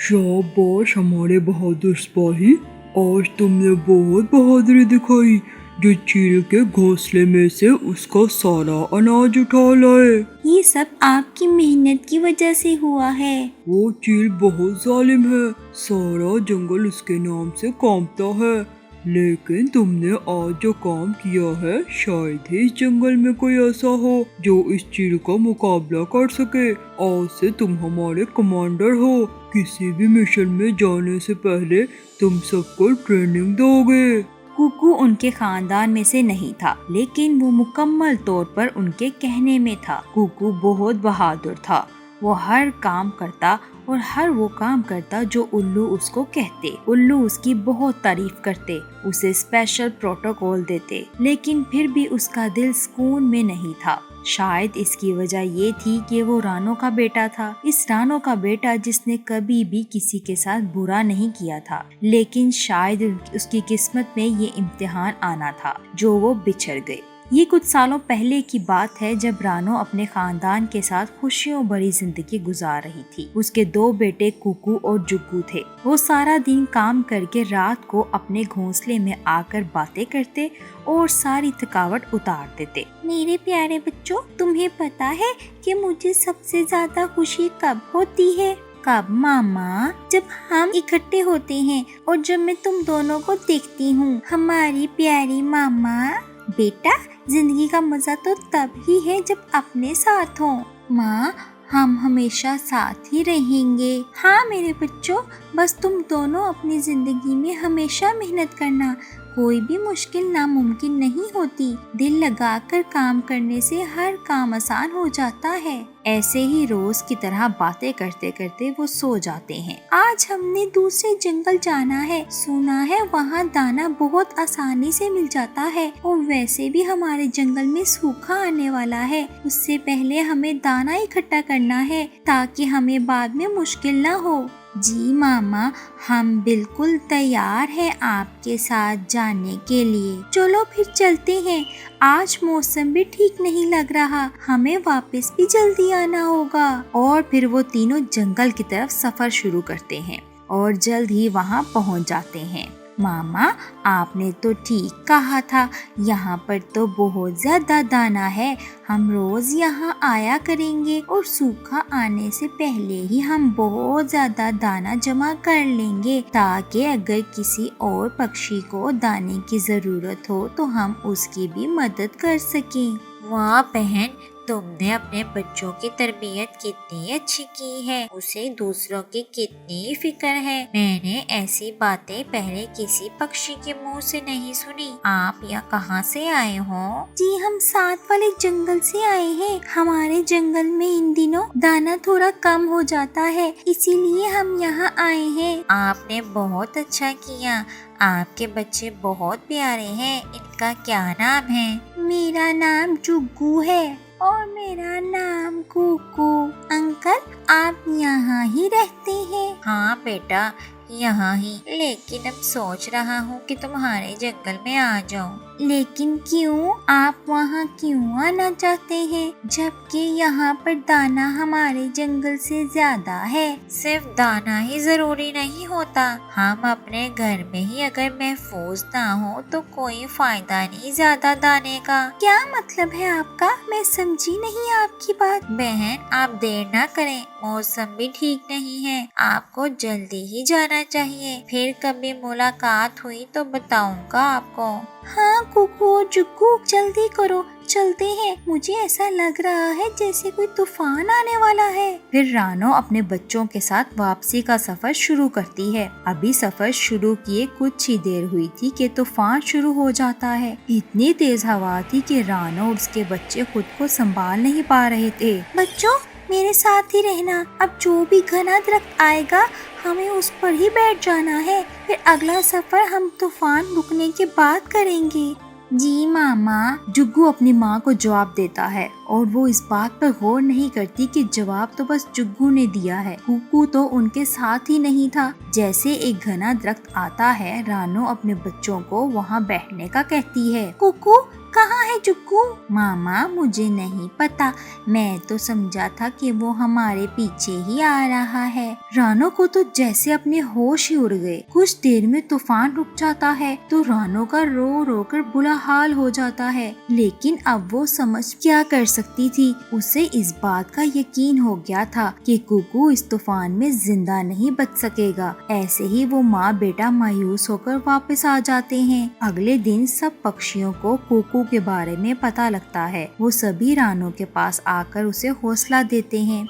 शाबाश हमारे बहादुर सिपाही, आज तुमने बहुत बहादुरी दिखाई जो चील के घोंसले में से उसका सारा अनाज उठा लाए। ये सब आपकी मेहनत की वजह से हुआ है। वो चील बहुत जालिम है, सारा जंगल उसके नाम से कांपता है, लेकिन तुमने आज जो काम किया है शायद ही इस जंगल में कोई ऐसा हो जो इस चील का मुकाबला कर सके। आज से तुम हमारे कमांडर हो, किसी भी मिशन में जाने से पहले तुम सबको ट्रेनिंग दोगे। कुकू उनके खानदान में से नहीं था, लेकिन वो मुकम्मल तौर पर उनके कहने में था। कुकू बहुत बहादुर था, वो हर काम करता और हर वो काम करता जो उल्लू उसको कहते। उल्लू उसकी बहुत तारीफ करते, उसे स्पेशल प्रोटोकॉल देते, लेकिन फिर भी उसका दिल सुकून में नहीं था। शायद इसकी वजह ये थी कि वो रानो का बेटा था, इस रानो का बेटा जिसने कभी भी किसी के साथ बुरा नहीं किया था, लेकिन शायद उसकी किस्मत में ये इम्तिहान आना था जो वो बिछड़ गए। ये कुछ सालों पहले की बात है जब रानो अपने खानदान के साथ खुशियों भरी जिंदगी गुजार रही थी। उसके दो बेटे कुकू और जुग्गू थे। वो सारा दिन काम करके रात को अपने घोंसले में आकर बातें करते और सारी थकावट उतार देते। मेरे प्यारे बच्चों, तुम्हें पता है कि मुझे सबसे ज्यादा खुशी कब होती है? कब मामा? जब हम इकट्ठे होते हैं और जब मैं तुम दोनों को देखती हूँ। हमारी प्यारी मामा। बेटा, जिंदगी का मजा तो तब ही है जब अपने साथ हो। माँ, हम हमेशा साथ ही रहेंगे। हाँ मेरे बच्चों, बस तुम दोनों अपनी जिंदगी में हमेशा मेहनत करना। कोई भी मुश्किल नामुमकिन नहीं होती, दिल लगाकर काम करने से हर काम आसान हो जाता है। ऐसे ही रोज की तरह बातें करते करते वो सो जाते हैं। आज हमने दूसरे जंगल जाना है, सुना है वहाँ दाना बहुत आसानी से मिल जाता है, और वैसे भी हमारे जंगल में सूखा आने वाला है। उससे पहले हमें दाना इकट्ठा करना है ताकि हमें बाद में मुश्किल न हो। जी मामा, हम बिल्कुल तैयार हैं आपके साथ जाने के लिए। चलो फिर चलते हैं। आज मौसम भी ठीक नहीं लग रहा, हमें वापस भी जल्दी आना होगा। और फिर वो तीनों जंगल की तरफ सफर शुरू करते हैं और जल्द ही वहाँ पहुँच जाते हैं। मामा, आपने तो ठीक कहा था, यहाँ पर तो बहुत ज्यादा दाना है। हम रोज यहाँ आया करेंगे और सूखा आने से पहले ही हम बहुत ज्यादा दाना जमा कर लेंगे, ताकि अगर किसी और पक्षी को दाने की जरूरत हो तो हम उसकी भी मदद कर सकें। वाह बहन, तुमने अपने बच्चों की तरबियत कितनी अच्छी की है। उसे दूसरों की कितनी फिक्र है। मैंने ऐसी बातें पहले किसी पक्षी के मुंह से नहीं सुनी। आप यहाँ कहाँ से आए हो? जी, हम साथ वाले जंगल से आए हैं। हमारे जंगल में इन दिनों दाना थोड़ा कम हो जाता है, इसीलिए हम यहाँ आए हैं। आपने बहुत अच्छा किया। आपके बच्चे बहुत प्यारे हैं। इनका क्या नाम है? मेरा नाम जुग्गू है और मेरा नाम कुकू। अंकल, आप यहाँ ही रहते हैं? हाँ बेटा, यहाँ ही, लेकिन अब सोच रहा हूँ कि तुम्हारे जंगल में आ जाऊँ। लेकिन क्यों? आप वहाँ क्यों आना चाहते हैं, जबकि यहाँ पर दाना हमारे जंगल से ज्यादा है? सिर्फ दाना ही जरूरी नहीं होता, हम अपने घर में ही अगर महफूज ना हो तो कोई फायदा नहीं ज्यादा दाने का। क्या मतलब है आपका? मैं समझी नहीं आपकी बात। बहन, आप देर ना करें, मौसम भी ठीक नहीं है, आपको जल्दी ही जाना चाहिए। फिर कभी मुलाकात हुई तो बताऊंगा आपको। हाँ कुकू और जुग्गू, जल्दी करो, चलते हैं। मुझे ऐसा लग रहा है जैसे कोई तूफान आने वाला है। फिर रानो अपने बच्चों के साथ वापसी का सफर शुरू करती है। अभी सफर शुरू किए कुछ ही देर हुई थी कि तूफान शुरू हो जाता है। इतनी तेज हवा थी कि रानो और उसके बच्चे खुद को संभाल नहीं पा रहे थे। बच्चों, मेरे साथ ही रहना। अब जो भी घना दरख्त आएगा हमें उस पर ही बैठ जाना है। फिर अगला सफर हम तूफान रुकने के बाद करेंगे। जी मामा, जुग्गू अपनी माँ को जवाब देता है और वो इस बात पर गौर नहीं करती कि जवाब तो बस जुग्गू ने दिया है। कुकू तो उनके साथ ही नहीं था। जैसे एक घना दरख्त आता है, रानो अपने बच्चों को वहाँ बैठने का कहती है। कुकू कहाँ है जुग्गू? मामा मुझे नहीं पता, मैं तो समझा था कि वो हमारे पीछे ही आ रहा है। रानो को तो जैसे अपने होश ही उड़ गए। कुछ देर में तूफान रुक जाता है तो रानो का रो रो कर बुरा हाल हो जाता है, लेकिन अब वो समझ क्या कर सकती थी। उसे इस बात का यकीन हो गया था कि कुकू इस तूफान में जिंदा नहीं बच सकेगा। ऐसे ही वो माँ बेटा मायूस होकर वापस आ जाते हैं। अगले दिन सब पक्षियों को कुकू के बारे में पता लगता है। वो सभी रानो के पास आकर उसे हौसला देते हैं।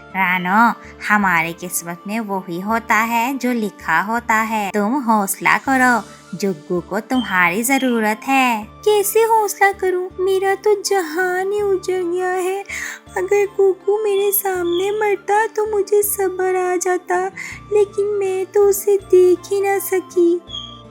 रानो, हमारी किस्मत में वो ही होता है जो लिखा होता है। तुम हौसला करो, जुग्गू को तुम्हारी जरूरत है। कैसे हौसला करूं? मेरा तो जहान ही उजड़ गया है। अगर कुकू मेरे सामने मरता तो मुझे सब्र आ जाता, लेकिन मैं तो उसे देख ही ना सकी।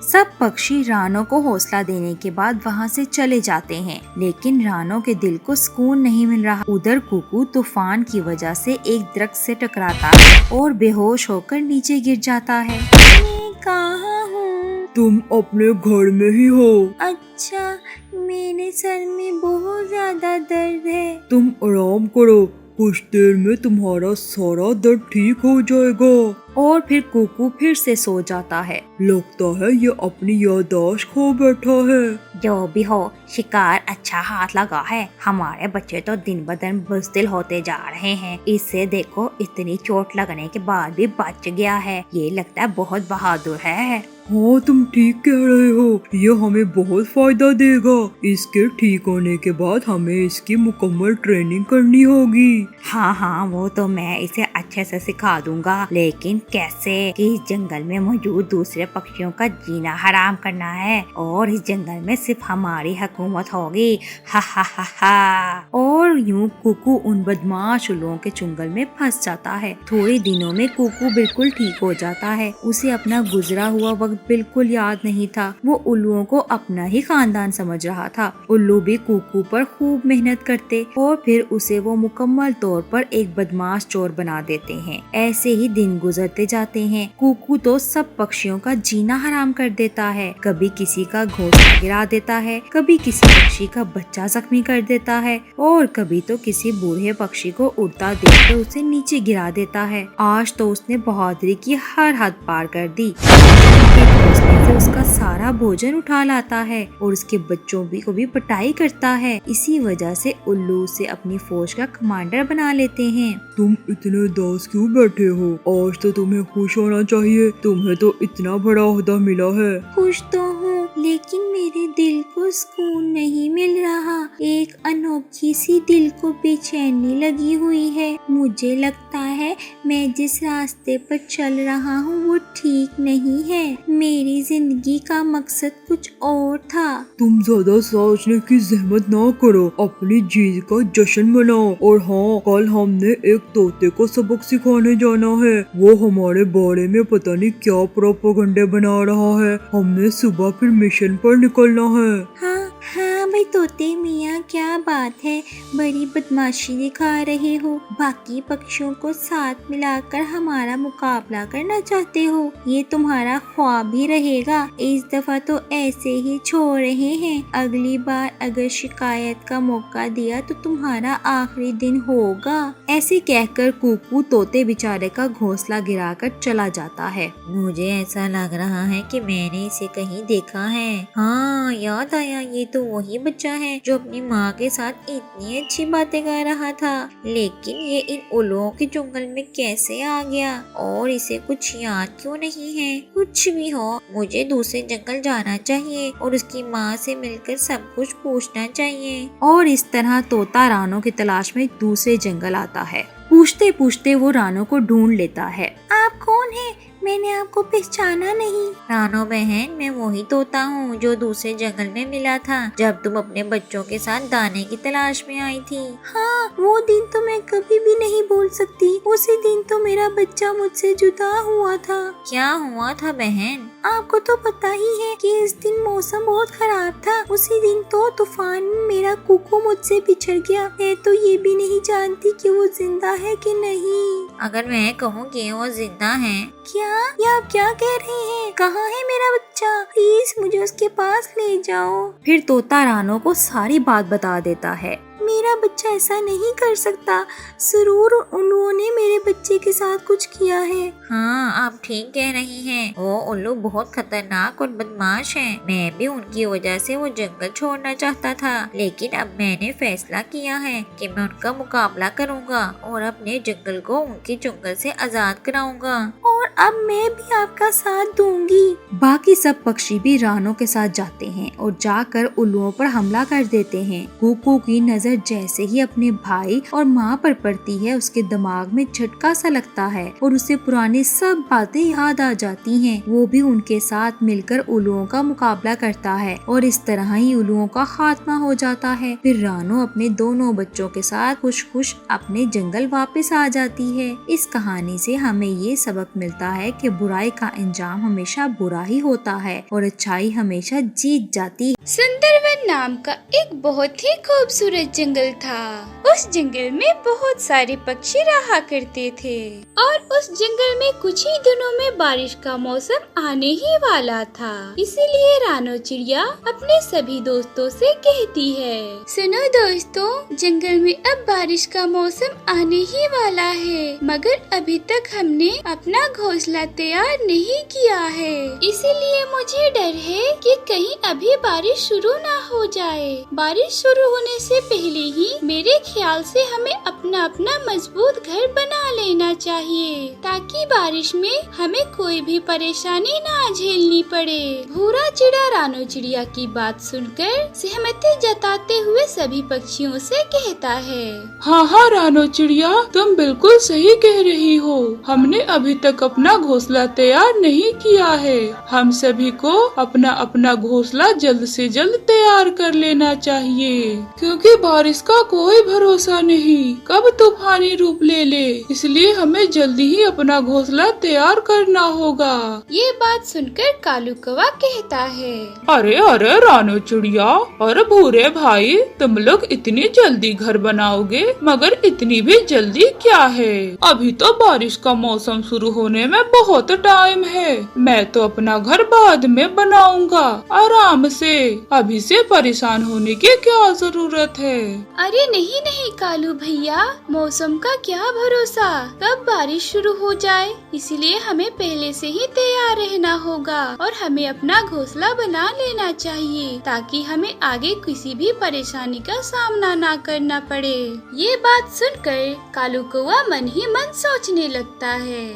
सब पक्षी रानो को हौसला देने के बाद वहाँ से चले जाते हैं, लेकिन रानो के दिल को सुकून नहीं मिल रहा। उधर कुकू तूफान की वजह से एक दरख्त से टकराता है और बेहोश होकर नीचे गिर जाता है। मैं कहाँ हूँ? तुम अपने घर में ही हो। अच्छा, मेरे सर में बहुत ज्यादा दर्द है। तुम आराम करो, कुछ देर में तुम्हारा सारा दर्द ठीक हो जाएगा। और फिर कुकू फिर से सो जाता है। लगता है ये अपनी याददाश्त खो बैठा है। जो भी हो, शिकार अच्छा हाथ लगा है। हमारे बच्चे तो दिन ब दिन बुज़दिल होते जा रहे हैं। इससे देखो, इतनी चोट लगने के बाद भी बच गया है। ये लगता है बहुत बहादुर है। हाँ, तुम ठीक कह रहे हो। ये हमें बहुत फायदा देगा। इसके ठीक होने के बाद हमें इसकी मुकम्मल ट्रेनिंग करनी होगी। हाँ, वो तो मैं इसे अच्छे से सिखा दूंगा, लेकिन कैसे? कि इस जंगल में मौजूद दूसरे पक्षियों का जीना हराम करना है और इस जंगल में सिर्फ हमारी हुकूमत होगी। हा हा हा हा। और यूं कुकू उन बदमाश उल्लुओं के चुंगल में फंस जाता है। थोड़े दिनों में कुकू बिल्कुल ठीक हो जाता है। उसे अपना गुजरा हुआ वक्त बिल्कुल याद नहीं था। वो उल्लुओं को अपना ही खानदान समझ रहा था। उल्लू भी कुकू पर खूब मेहनत करते और फिर उसे वो मुकम्मल तौर पर एक बदमाश चोर बना देते हैं। ऐसे ही दिन गुजरते जाते हैं। कुकू तो सब पक्षियों का जीना हराम कर देता है। कभी किसी का घोंसला गिरा देता है, कभी किसी पक्षी का बच्चा जख्मी कर देता है और कभी तो किसी बूढ़े पक्षी को उड़ता देखकर उसे नीचे गिरा देता है। आज तो उसने बहादुरी की हर हद पार कर दी। घोंसले से उसका सारा भोजन उठा लाता है और उसके बच्चों को भी पिटाई करता है। इसी वजह से उल्लू उसे अपनी फौज का कमांडर बना लेते हैं। तुम इतने उदास क्यों बैठे हो? आज तो तुम्हें खुश होना चाहिए। तुम्हें तो इतना बड़ा ओहदा मिला है। खुश तो हूँ, लेकिन मेरे दिल को सुकून नहीं मिल रहा। एक अनोखी सी दिल को बेचैनी लगी हुई है। मुझे लगता है मैं जिस रास्ते पर चल रहा हूँ वो ठीक नहीं है। मेरी जिंदगी का मकसद कुछ और था। तुम ज्यादा सोचने की जहमत ना करो, अपनी जीत का जश्न मनाओ। और हाँ, कल हमने एक तोते को सबक सिखाने जाना है। वो हमारे बारे में पता नहीं क्या प्रोपेगेंडा बना रहा है। हमने सुबह फिर मिशन पर निकलना है। हाँ भाई तोते मियाँ, क्या बात है, बड़ी बदमाशी दिखा रहे हो। बाकी पक्षियों को साथ मिलाकर हमारा मुकाबला करना चाहते हो। ये तुम्हारा ख्वाब ही रहेगा। इस दफा तो ऐसे ही छोड़ रहे हैं। अगली बार अगर शिकायत का मौका दिया तो तुम्हारा आखिरी दिन होगा। ऐसे कहकर कुकू तोते बेचारे का घोंसला गिराकर चला जाता है। मुझे ऐसा लग रहा है कि मैंने इसे कहीं देखा है। हाँ, याद आया, ये तो वही बच्चा है जो अपनी माँ के साथ इतनी अच्छी बातें कर रहा था। लेकिन ये इन उल्लुओं के जंगल में कैसे आ गया और इसे कुछ याद क्यों नहीं है? कुछ भी हो, मुझे दूसरे जंगल जाना चाहिए और उसकी माँ से मिलकर सब कुछ पूछना चाहिए। और इस तरह तोता रानो की तलाश में दूसरे जंगल आता है। पूछते पूछते वो रानो को ढूंढ लेता है। आप कौन है? मैंने आपको पहचाना नहीं। रानो बहन, मैं वही तोता हूँ जो दूसरे जंगल में मिला था जब तुम अपने बच्चों के साथ दाने की तलाश में आई थी। हाँ, वो दिन तो मैं कभी भी नहीं भूल सकती। उसी दिन तो मेरा बच्चा मुझसे जुदा हुआ था। क्या हुआ था बहन? आपको तो पता ही है कि इस दिन मौसम बहुत खराब था। उसी दिन तो तूफान में मेरा कुकू मुझसे बिछड़ गया। मैं तो ये भी नहीं जानती कि वो जिंदा है कि नहीं। अगर मैं कहूँ कि वो जिंदा है? क्या? ये आप क्या कह रहे हैं? कहाँ है मेरा बच्चा? प्लीज मुझे उसके पास ले जाओ। फिर तोता रानो को सारी बात बता देता है। मेरा बच्चा ऐसा नहीं कर सकता। जरूर उन्होंने मेरे बच्चे के साथ कुछ किया है। हाँ, आप ठीक कह रही हैं। वो उल्लू बहुत खतरनाक और बदमाश है। मैं भी उनकी वजह से वो जंगल छोड़ना चाहता था, लेकिन अब मैंने फैसला किया है कि मैं उनका मुकाबला करूंगा और अपने जंगल को उनके जंगल से आजाद कराऊंगा। और अब मैं भी आपका साथ दूंगी। बाकी सब पक्षी भी रानो के साथ जाते हैं और जाकर उल्लुओं पर हमला कर देते हैं। कुकू की नजर जैसे ही अपने भाई और माँ पर पड़ती है, उसके दिमाग में झटका सा लगता है और उसे पुरानी सब बातें याद आ जाती हैं। वो भी उनके साथ मिलकर उल्लुओं का मुकाबला करता है और इस तरह ही उल्लुओं का खात्मा हो जाता है। फिर रानो अपने दोनों बच्चों के साथ खुश खुश अपने जंगल वापस आ जाती है। इस कहानी से हमें ये सबक मिलता है कि बुराई का अंजाम हमेशा बुरा ही होता है और अच्छाई हमेशा जीत जाती है। सुंदरवन नाम का एक बहुत ही खूबसूरत जंगल था। उस जंगल में बहुत सारे पक्षी रहा करते थे और उस जंगल में कुछ ही दिनों में बारिश का मौसम आने ही वाला था। इसीलिए रानो चिड़िया अपने सभी दोस्तों से कहती है, सुनो दोस्तों, जंगल में अब बारिश का मौसम आने ही वाला है, मगर अभी तक हमने अपना घोंसला तैयार नहीं किया है। इसीलिए मुझे डर है कि कहीं अभी बारिश शुरू ना हो जाए। बारिश शुरू होने से पहले ही मेरे ख्याल से हमें अपना मजबूत घर बना लेना चाहिए, ताकि बारिश में हमें कोई भी परेशानी ना झेलनी पड़े। भूरा चिड़ा रानो चिड़िया की बात सुनकर सहमति जताते हुए सभी पक्षियों से कहता है, हाँ रानो चिड़िया, तुम बिल्कुल सही कह रही हो। हमने अभी तक अपना घोंसला तैयार नहीं किया है। हम सभी को अपना अपना घोंसला जल्द से जल्द तैयार कर लेना चाहिए, क्योंकि बारिश का कोई भरोसा नहीं, कब तूफानी रूप ले ले। इसलिए हमें जल्दी ही अपना घोंसला तैयार करना होगा। ये बात सुनकर कालू कौवा कहता है, अरे रानो चिड़िया और भूरे भाई, तुम लोग इतनी जल्दी घर बनाओगे, मगर इतनी भी जल्दी क्या है? अभी तो बारिश का मौसम शुरू होने में बहुत टाइम है। मैं तो अपना घर बाद में बनाऊंगा आराम से। अभी से परेशान होने की क्या जरूरत है? अरे नहीं कालू भैया, मौसम का क्या भरोसा, कब बारिश शुरू हो जाए। इसलिए हमें पहले से ही तैयार रहना होगा और हमें अपना घोंसला बना लेना चाहिए, ताकि हमें आगे किसी भी परेशानी का सामना ना करना पड़े। ये बात सुनकर कालू कौवा मन ही मन सोचने लगता है,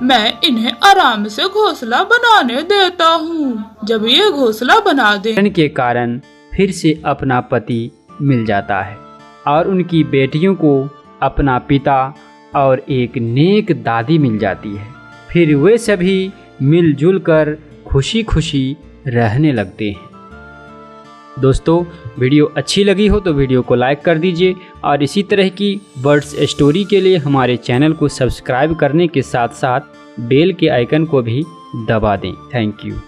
मैं इन्हें आराम से घोंसला बनाने देता हूँ। जब ये घोंसला बना दे के कारण फिर से अपना पति मिल जाता है और उनकी बेटियों को अपना पिता और एक नेक दादी मिल जाती है। फिर वे सभी मिलजुल कर खुशी खुशी रहने लगते हैं। दोस्तों, वीडियो अच्छी लगी हो तो वीडियो को लाइक कर दीजिए और इसी तरह की बर्ड्स स्टोरी के लिए हमारे चैनल को सब्सक्राइब करने के साथ साथ बेल के आइकन को भी दबा दें। Thank you.